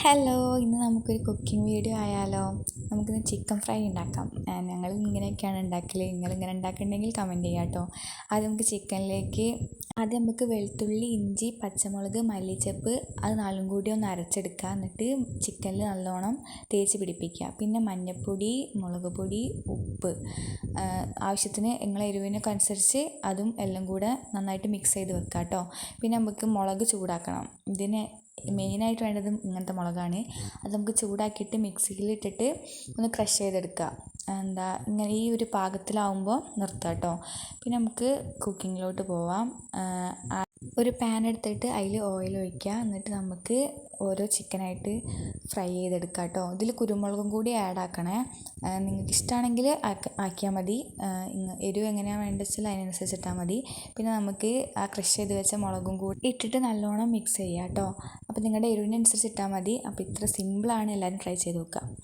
Hello, ഇന്ന് നമുക്കൊരു cooking video ആയാലോ? നമുക്കിന്ന് ചിക്കൻ ഫ്രൈ ഉണ്ടാക്കാം. ഞങ്ങൾ ഇങ്ങനെയൊക്കെയാണ് ഉണ്ടാക്കൽ. നിങ്ങളിങ്ങനെ ഉണ്ടാക്കുന്നുണ്ടെങ്കിൽ കമൻറ്റ് ചെയ്യാം കേട്ടോ. ആദ്യം നമുക്ക് വെളുത്തുള്ളി, ഇഞ്ചി, പച്ചമുളക്, മല്ലിച്ചപ്പ് അത് നാലും കൂടി ഒന്ന് അരച്ചെടുക്കുക. എന്നിട്ട് ചിക്കനിൽ നല്ലോണം തേച്ച് പിടിപ്പിക്കുക. പിന്നെ മഞ്ഞൾപ്പൊടി, മുളക് പൊടി, ഉപ്പ്, ആവശ്യത്തിന് നിങ്ങളെ എരിവിനൊക്കെ അനുസരിച്ച് അതും എല്ലാം കൂടെ നന്നായിട്ട് മിക്സ് ചെയ്ത് വെക്കുക കേട്ടോ. പിന്നെ നമുക്ക് മുളക് ചൂടാക്കണം. ഇതിന് മെയിനായിട്ട് വേണ്ടത് ഇങ്ങനത്തെ മുളകാണ്. അത് നമുക്ക് ചൂടാക്കിയിട്ട് മിക്സിയിലിട്ടിട്ട് ഒന്ന് ക്രഷ് ചെയ്തെടുക്കുക. ഇങ്ങനെ ഈ ഒരു പാകത്തിലാവുമ്പോൾ നിർത്തുക കേട്ടോ. പിന്നെ നമുക്ക് കുക്കിങ്ങിലോട്ട് പോവാം. ഒരു പാൻ എടുത്തിട്ട് അതിൽ ഓയിൽ ഒഴിക്കുക. എന്നിട്ട് നമുക്ക് ഓരോ ചിക്കനായിട്ട് ഫ്രൈ ചെയ്തെടുക്കുക കേട്ടോ. ഇതിൽ കുരുമുളകും കൂടി ആഡ് ആക്കണേ. നിങ്ങൾക്ക് ഇഷ്ടമാണെങ്കിൽ ആക്കിയാൽ മതി. എരിവ് എങ്ങനെയാണ് വേണ്ടത് വെച്ചാൽ അതിനനുസരിച്ച് ഇട്ടാൽ മതി. പിന്നെ നമുക്ക് ആ ക്രഷ് ചെയ്ത് വെച്ച മുളകും കൂടി ഇട്ടിട്ട് നല്ലോണം മിക്സ് ചെയ്യുക കേട്ടോ. അപ്പോൾ നിങ്ങളുടെ എരിവിനനുസരിച്ച് ഇട്ടാൽ മതി. അപ്പോൾ ഇത്ര സിമ്പിളാണ്, എല്ലാവരും ട്രൈ ചെയ്ത് നോക്കുക.